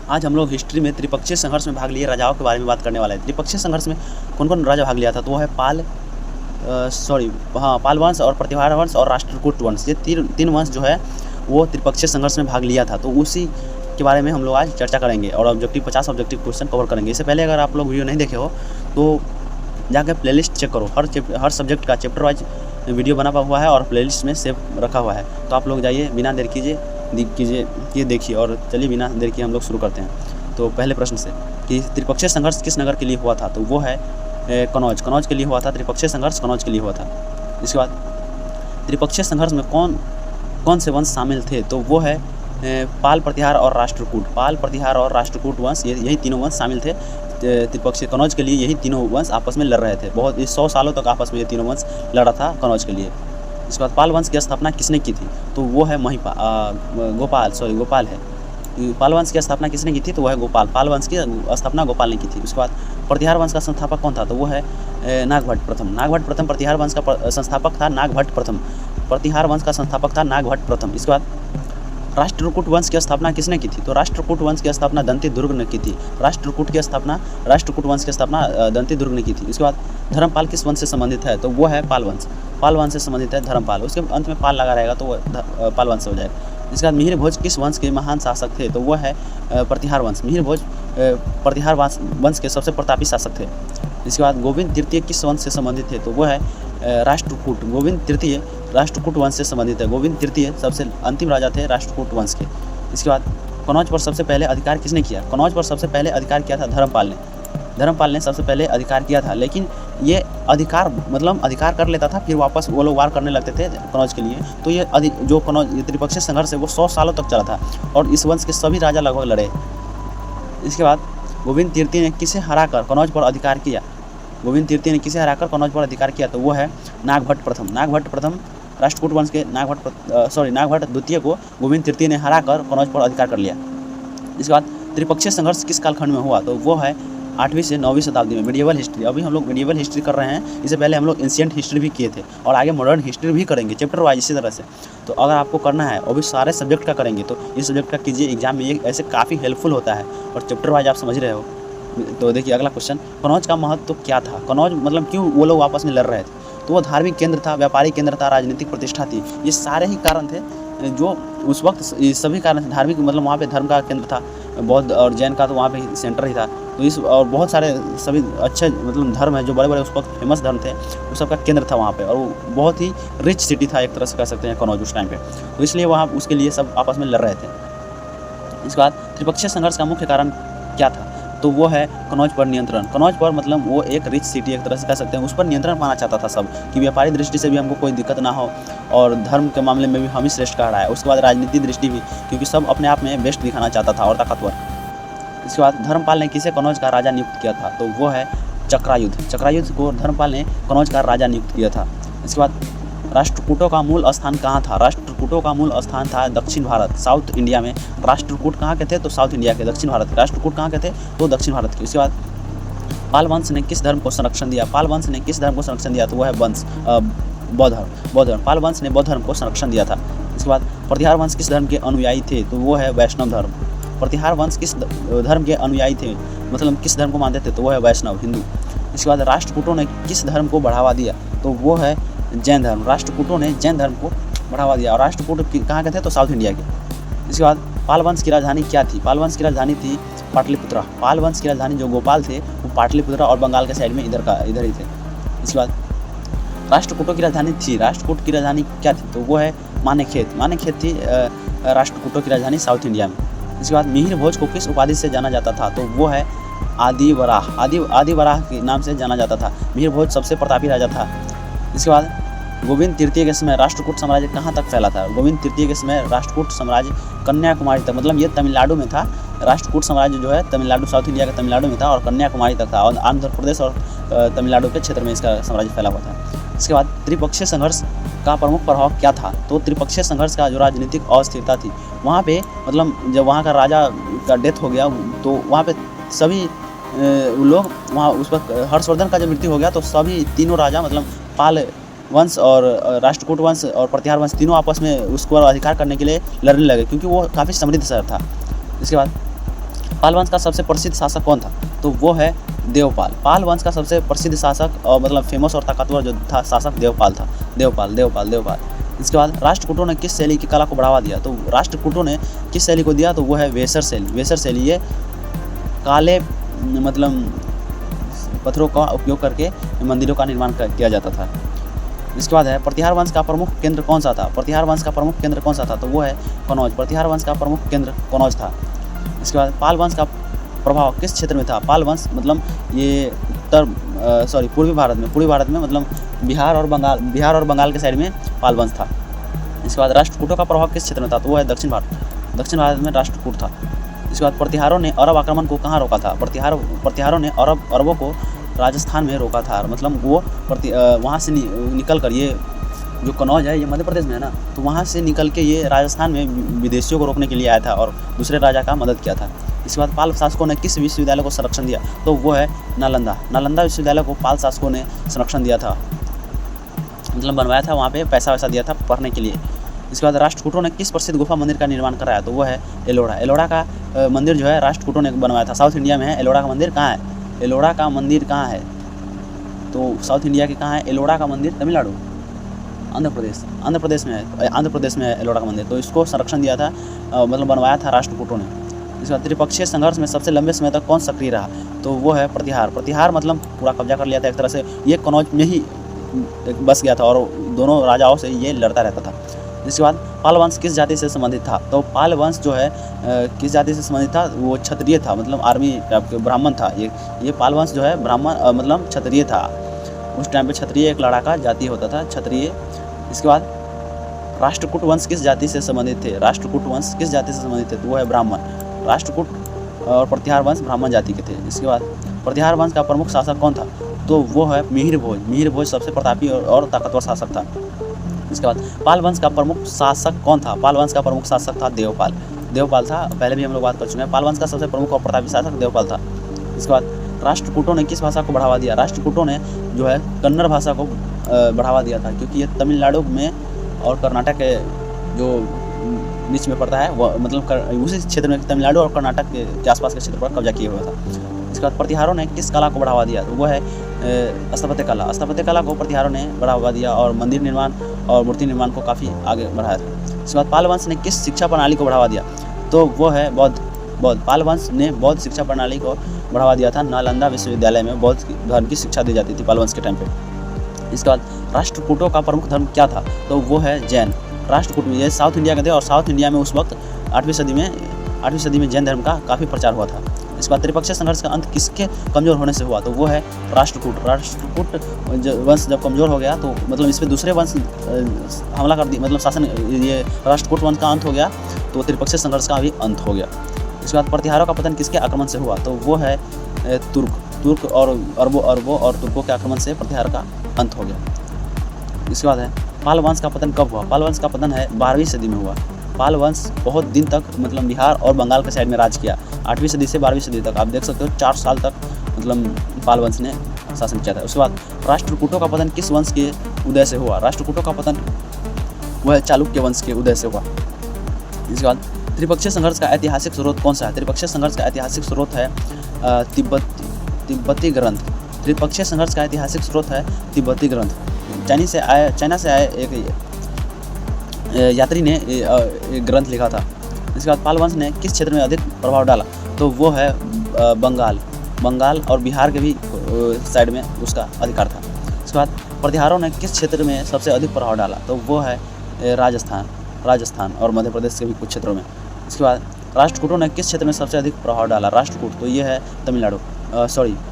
आज हम लोग हिस्ट्री में त्रिपक्षीय संघर्ष में भाग लिए राजाओं के बारे में बात करने वाले हैं। त्रिपक्षीय संघर्ष में कौन कौन राजा भाग लिया था? तो वो है पाल वंश और प्रतिहार वंश और राष्ट्रकूट वंश। ये तीन वंश जो है वो त्रिपक्षीय संघर्ष में भाग लिया था। तो उसी के बारे में हम लोग आज चर्चा करेंगे और 50 ऑब्जेक्टिव क्वेश्चन कवर करेंगे। इससे पहले अगर आप लोग वीडियो नहीं देखे हो तो जाकर प्लेलिस्ट चेक करो। हर सब्जेक्ट का चैप्टर वाइज वीडियो बना हुआ है और प्लेलिस्ट में सेव रखा हुआ है। तो आप लोग जाइए, बिना देर कीजिए ये देखिए। और चलिए बिना देर किए हम लोग शुरू करते हैं। तो पहले प्रश्न से कि त्रिपक्षीय संघर्ष किस नगर के लिए हुआ था? तो वो है कनौज। कनौज के लिए हुआ था त्रिपक्षीय संघर्ष, कनौज के लिए हुआ था। इसके बाद त्रिपक्षीय संघर्ष में कौन से वंश शामिल थे? तो वो है पाल, प्रतिहार और राष्ट्रकूट। पाल, प्रतिहार और राष्ट्रकूट वंश, यही तीनों वंश शामिल थे त्रिपक्षीय। कनौज के लिए यही तीनों वंश आपस में लड़ रहे थे। बहुत 100 सालों तक आपस में ये तीनों वंश लड़ा था कनौज के लिए। इसके बाद पाल वंश की स्थापना किसने की थी? तो वो है गोपाल है। पाल वंश की स्थापना किसने की थी? तो वह है गोपाल। पाल वंश की स्थापना गोपाल ने की थी। उसके बाद प्रतिहार वंश का संस्थापक कौन था? तो वो है नागभट्ट प्रथम। नागभट्ट प्रथम प्रतिहार वंश का संस्थापक था नागभट्ट प्रथम। प्रतिहार वंश का संस्थापक था नागभट्ट प्रथम। इसके बाद राष्ट्रकूट वंश की स्थापना किसने की थी? तो राष्ट्रकूट वंश की स्थापना दंती दुर्ग ने की थी। राष्ट्रकूट वंश की स्थापना दंती दुर्ग ने की थी। इसके बाद धर्मपाल किस वंश से संबंधित है? तो वो है पाल वंश। पाल वंश से संबंधित है धर्मपाल। उसके अंत में पाल लगा रहेगा तो वो पाल वंश हो जाएगा। इसके बाद मिहिर भोज किस वंश के महान शासक थे? तो वो है प्रतिहार वंश। मिहिर भोज प्रतिहार वंश के सबसे प्रतापी शासक थे। इसके बाद गोविंद तृतीय किस वंश से संबंधित थे? तो वो है राष्ट्रकूट। गोविंद तृतीय राष्ट्रकूट वंश से संबंधित है। गोविंद तृतीय सबसे अंतिम राजा थे राष्ट्रकूट वंश के। इसके बाद कनौज पर सबसे पहले अधिकार किसने किया? कनौज पर सबसे पहले अधिकार किया था धर्मपाल ने। धर्मपाल ने सबसे पहले अधिकार किया था, लेकिन ये अधिकार कर लेता था, फिर वापस वो लोग वार करने लगते थे कनौज के लिए। तो ये त्रिपक्षीय संघर्ष है वो 100 सालों तक चला था और इस वंश के सभी राजा लगभग लड़े। इसके बाद गोविंद तृतीय ने किसे हराकर कनौज पर अधिकार किया? गोविंद तृतीय ने किसे हराकर कनौज पर अधिकार किया? तो वो है नागभट्ट प्रथम। नागभट्ट प्रथम राष्ट्रकूट वंश के नागभट्ट द्वितीय को गोविंद तृतीय ने हराकर कनौज पर अधिकार कर लिया। इसके बाद त्रिपक्षीय संघर्ष किस कालखंड में हुआ? तो वो है 8वीं से 9वीं शताब्दी में। मिडिएवल हिस्ट्री, अभी हम लोग मिडिएवल हिस्ट्री कर रहे हैं। इससे पहले हम लोग एंशिएंट हिस्ट्री भी किए थे और आगे मॉडर्न हिस्ट्री भी करेंगे चैप्टर वाइज इसी तरह से। तो अगर आपको करना है और भी सारे सब्जेक्ट का करेंगे तो इस सब्जेक्ट का कीजिए, एग्जाम में ये ऐसे काफ़ी हेल्पफुल होता है और चैप्टर वाइज आप समझ रहे हो। तो देखिए अगला क्वेश्चन, कनौज का महत्व क्या था? कनौज क्यों वो लोग आपस में लड़ रहे थे? तो वो धार्मिक केंद्र था, व्यापारिक केंद्र था, राजनीतिक प्रतिष्ठा थी। ये सारे ही कारण थे जो उस वक्त सभी कारण थे। धार्मिक वहाँ पे धर्म का केंद्र था, बौद्ध और जैन का तो वहाँ पे सेंटर ही था। तो और बहुत सारे सभी अच्छे धर्म है जो बड़े बड़े उस वक्त फेमस धर्म थे, वो सबका केंद्र था वहाँ पे। और वो बहुत ही रिच सिटी था एक तरह से कह सकते हैं कनौज उस टाइम पे। तो इसलिए वहाँ उसके लिए सब आपस में लड़ रहे थे। इसके बाद त्रिपक्षीय संघर्ष का मुख्य कारण क्या था? तो वो है कनौज पर नियंत्रण। कनौज पर वो एक रिच सिटी एक तरह से कह सकते हैं, उस पर नियंत्रण पाना चाहता था सब, कि व्यापारिक दृष्टि से भी हमको कोई दिक्कत ना हो और धर्म के मामले में भी हम ही श्रेष्ठ कह रहा है। उसके बाद राजनीतिक दृष्टि भी, क्योंकि सब अपने आप में बेस्ट दिखाना चाहता था और ताकतवर। इसके बाद धर्मपाल ने किसे कनौज का राजा नियुक्त किया था? तो वो है चक्रायुध। चक्रायुध को धर्मपाल ने कनौज का राजा नियुक्त किया था। इसके बाद राष्ट्रकूटों का मूल स्थान कहाँ था? राष्ट्रकूटों का मूल स्थान था दक्षिण भारत, साउथ इंडिया में। राष्ट्रकूट कहाँ के थे? तो साउथ इंडिया के, दक्षिण भारत के। राष्ट्रकूट कहाँ के थे? तो दक्षिण भारत के। इसके बाद पाल वंश ने किस धर्म को संरक्षण दिया? पाल वंश ने किस धर्म को संरक्षण दिया? तो वह है बौद्ध धर्म। पाल वंश ने बौद्ध धर्म को संरक्षण दिया था। इसके बाद प्रतिहार वंश किस धर्म के अनुयायी थे? तो वो है वैष्णव धर्म। प्रतिहार वंश किस धर्म के अनुयायी थे, किस धर्म को मानते थे? तो वो है वैष्णव, हिंदू। इसके बाद राष्ट्रकूटों ने किस धर्म को बढ़ावा दिया? तो वो है जैन धर्म। राष्ट्रकूटों ने जैन धर्म को बढ़ावा दिया और राष्ट्रकूट कहाँ के थे? तो साउथ इंडिया के। इसके बाद पाल वंश की राजधानी क्या थी? पाल वंश की राजधानी थी पाटलिपुत्रा। पाल वंश की राजधानी जो गोपाल थे वो पाटलिपुत्रा और बंगाल के साइड में इधर ही थे। इसके बाद राष्ट्रकूटों की राजधानी थी, राष्ट्रकूट की राजधानी क्या थी? तो वो है मानेखेत। मानेखेत थी राष्ट्रकूटों की राजधानी साउथ इंडिया में। इसके बाद मिहिर भोज को किस उपाधि से जाना जाता था? तो वो है आदिवराह। आदिवराह के नाम से जाना जाता था। मिहिर भोज सबसे प्रतापी राजा था। इसके बाद गोविंद तृतीय के समय राष्ट्रकूट साम्राज्य कहाँ तक फैला था? गोविंद तृतीय के समय राष्ट्रकूट साम्राज्य कन्याकुमारी तक, ये तमिलनाडु में था। राष्ट्रकूट साम्राज्य जो है तमिलनाडु, साउथ इंडिया का तमिलनाडु में था और कन्याकुमारी तक था और आंध्र प्रदेश और तमिलनाडु के क्षेत्र में इसका साम्राज्य फैला हुआ था। इसके बाद त्रिपक्षीय संघर्ष का प्रमुख प्रभाव क्या था? तो त्रिपक्षीय संघर्ष का जो राजनीतिक अस्थिरता थी वहाँ पे, जब वहाँ का राजा का डेथ हो गया तो वहाँ पे सभी लोग वहाँ उस वक्त हर्षवर्धन का जब मृत्यु हो गया तो सभी तीनों राजा पाल वंश और राष्ट्रकूट वंश और प्रतिहार वंश तीनों आपस में उसको अधिकार करने के लिए लड़ने लगे, क्योंकि वो काफ़ी समृद्ध शहर था। इसके बाद पाल वंश का सबसे प्रसिद्ध शासक कौन था? तो वो है देवपाल। पाल वंश का सबसे प्रसिद्ध शासक और मतलब फेमस और ताकतवर जो था शासक देवपाल था। देवपाल। इसके बाद राष्ट्रकूटों ने किस शैली की कला को बढ़ावा दिया? तो राष्ट्रकूटों ने किस शैली को दिया? तो वो है वेसर शैली। वेसर शैली ये काले मतलब पत्थरों का उपयोग करके मंदिरों का निर्माण किया जाता था। इसके बाद है प्रतिहार वंश का प्रमुख केंद्र कौन सा था? प्रतिहार वंश का प्रमुख केंद्र कौन सा था? तो वो है कनौज। प्रतिहार वंश का प्रमुख केंद्र कनौज था। इसके बाद पाल वंश का प्रभाव किस क्षेत्र में था? पाल वंश मतलब ये पूर्वी भारत में मतलब बिहार और बंगाल के साइड में पाल वंश था। इसके बाद राष्ट्रकूटों का प्रभाव किस क्षेत्र में था? तो वो है दक्षिण भारत में राष्ट्रकूट था। इसके बाद प्रतिहारों ने अरब आक्रमण को कहाँ रोका था? प्रतिहारों ने अरबों को राजस्थान में रोका था। मतलब वो वहाँ से निकल कर, ये जो कनौज है ये मध्य प्रदेश में है ना, तो वहाँ से निकल के ये राजस्थान में विदेशियों को रोकने के लिए आया था और दूसरे राजा का मदद किया था। इसके बाद पाल शासकों ने किस विश्वविद्यालय को संरक्षण दिया? तो वो है नालंदा विश्वविद्यालय को पाल शासकों ने संरक्षण दिया था, मतलब बनवाया था, वहाँ पे पैसा वैसा दिया था पढ़ने के लिए। इसके बाद राष्ट्रकूटों ने किस प्रसिद्ध गुफा मंदिर का निर्माण कराया? तो वो है एलोरा का मंदिर जो है राष्ट्रकूटों ने बनवाया था। साउथ इंडिया में है। एलोरा का मंदिर कहाँ है? एलोरा का मंदिर कहाँ है? तो साउथ इंडिया के कहाँ है एलोरा का मंदिर? तमिलनाडु, आंध्र प्रदेश में है। आंध्र प्रदेश में है एलोरा का मंदिर। तो इसको संरक्षण दिया था, मतलब बनवाया था राष्ट्रकूटों ने। इसके बाद त्रिपक्षीय संघर्ष में सबसे लंबे समय तक कौन सक्रिय रहा? तो वो है प्रतिहार मतलब पूरा कब्जा कर लिया था एक तरह से। ये कनौज में ही बस गया था और दोनों राजाओं से ये लड़ता रहता था। इसके बाद पाल वंश किस जाति से संबंधित था? तो पाल वंश जो है किस जाति से संबंधित था? वो क्षत्रिय था, मतलब आर्मी टाइप के ब्राह्मण था। ये पाल वंश जो है ब्राह्मण मतलब क्षत्रिय था। उस टाइम पे क्षत्रिय एक लड़ाका जाति होता था, क्षत्रिय। इसके बाद राष्ट्रकूट वंश किस जाति से संबंधित थे? राष्ट्रकूट वंश किस जाति से संबंधित थे? तो वो है ब्राह्मण। राष्ट्रकूट और प्रतिहार वंश ब्राह्मण जाति के थे। इसके बाद प्रतिहार वंश का प्रमुख शासक कौन था? तो वो है मिहिर भोज सबसे प्रतापी और ताकतवर शासक था। इसके बाद पाल वंश का प्रमुख शासक कौन था? पाल वंश का प्रमुख शासक था देवपाल था। पहले भी हम लोग बात कर चुके हैं। पाल वंश का सबसे प्रमुख और प्रतापी शासक देवपाल था। इसके बाद राष्ट्रकूटों ने किस भाषा को बढ़ावा दिया? राष्ट्रकूटों ने जो है कन्नड़ भाषा को बढ़ावा दिया था, क्योंकि ये तमिलनाडु में और कर्नाटक के जो बीच में पड़ता है, वह मतलब उसी क्षेत्र में तमिलनाडु और कर्नाटक के आसपास के क्षेत्र पर कब्जा किया हुआ था। इसके बाद प्रतिहारों ने किस कला को बढ़ावा दिया? तो वो है स्थापत्य कला को प्रतिहारों ने बढ़ावा दिया और मंदिर निर्माण और मूर्ति निर्माण को काफ़ी आगे बढ़ाया था। इसके बाद पाल वंश ने किस शिक्षा प्रणाली को बढ़ावा दिया? तो वो है बौद्ध। पाल वंश ने बौद्ध शिक्षा प्रणाली को बढ़ावा दिया था। नालंदा विश्वविद्यालय में बौद्ध धर्म की शिक्षा दी जाती थी पाल वंश के टाइम पे। इसके बाद राष्ट्रकूटों का प्रमुख धर्म क्या था? तो वो है जैन। राष्ट्रकूट ये साउथ इंडिया के थे और साउथ इंडिया में उस वक्त 8वीं सदी में जैन धर्म का काफ़ी प्रचार हुआ था। इसके बाद त्रिपक्षीय संघर्ष का अंत किसके कमज़ोर होने से हुआ? तो वो है राष्ट्रकूट वंश जब कमज़ोर हो गया तो मतलब इस पर दूसरे वंश हमला कर दी, मतलब शासन, ये राष्ट्रकूट वंश का अंत हो गया तो त्रिपक्षीय संघर्ष का भी अंत हो गया। इसके बाद प्रतिहारों का पतन किसके आक्रमण से हुआ? तो वो है तुर्क और अरबों और तुर्कों के आक्रमण से प्रतिहार का अंत हो गया। इसके बाद है पाल वंश का पतन कब हुआ? पाल वंश का पतन है 12वीं सदी में हुआ। पाल वंश बहुत दिन तक मतलब बिहार और बंगाल के साइड में राज किया, 8वीं सदी से 12वीं सदी तक। आप देख सकते हो 4 साल तक मतलब पाल वंश ने शासन किया था। उसके बाद राष्ट्रकूटों का पतन किस वंश के उदय से हुआ? राष्ट्रकूटों का पतन वह चालुक्य वंश के उदय से हुआ। इसके बाद त्रिपक्षीय संघर्ष का ऐतिहासिक स्रोत कौन सा है? त्रिपक्षीय संघर्ष का ऐतिहासिक स्रोत है तिब्बती ग्रंथ। त्रिपक्षीय संघर्ष का ऐतिहासिक स्रोत है तिब्बती ग्रंथ। चाइना से आए एक यात्री ने एक ग्रंथ लिखा था। इसके बाद पाल वंश ने किस क्षेत्र में अधिक प्रभाव डाला? तो वो है बंगाल और बिहार के भी साइड में उसका अधिकार था। इसके बाद प्रतिहारों ने किस क्षेत्र में सबसे अधिक प्रभाव डाला? तो वो है राजस्थान और मध्य प्रदेश के भी कुछ क्षेत्रों में। इसके बाद राष्ट्रकूटों ने किस क्षेत्र में सबसे अधिक प्रभाव डाला? राष्ट्रकूट तो ये है तमिलनाडु,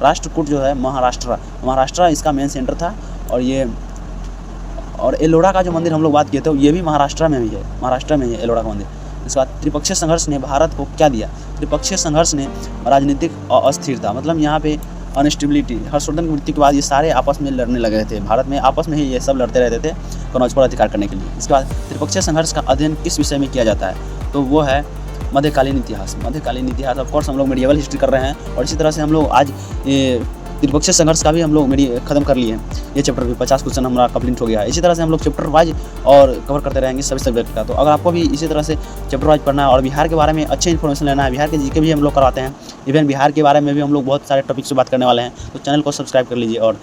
राष्ट्रकूट जो है महाराष्ट्र इसका मेन सेंटर था। और एलोरा का जो मंदिर हम लोग बात किए थे ये भी महाराष्ट्र में ही है एलोरा का मंदिर। इसके बाद त्रिपक्षीय संघर्ष ने भारत को क्या दिया? त्रिपक्षीय संघर्ष ने राजनीतिक अस्थिरता, मतलब यहाँ पे अनस्टेबिलिटी, हर्षवर्धन की मृत्यु के बाद ये सारे आपस में लड़ने लगे थे। भारत में आपस में ही ये सब लड़ते रहते थे कनौज पर अधिकार करने के लिए। इसके बाद त्रिपक्षीय संघर्ष का अध्ययन किस विषय में किया जाता है? तो वो है मध्यकालीन इतिहास। ऑफकोर्स हम लोग मेडिएवल हिस्ट्री कर रहे हैं और इसी तरह से हम लोग आज ये त्रिपक्षीय संघर्ष का भी हम लोग खत्म कर लिए हैं। ये चैप्टर भी 50 क्वेश्चन हमारा कंप्लीट हो गया है। इसी तरह से हम लोग चैप्टर वाइज और कवर करते रहेंगे सभी सब्जेक्ट का। तो अगर आपको भी इसी तरह से चैप्टर वाइज पढ़ना है और बिहार के बारे में अच्छे इन्फॉर्मेशन लेना है, बिहार के जीके भी हम लोग करवाते हैं, इवन बिहार के बारे में भी हम लोग बहुत सारे टॉपिक से बात करने वाले हैं, तो चैनल को सब्सक्राइब कर लीजिए और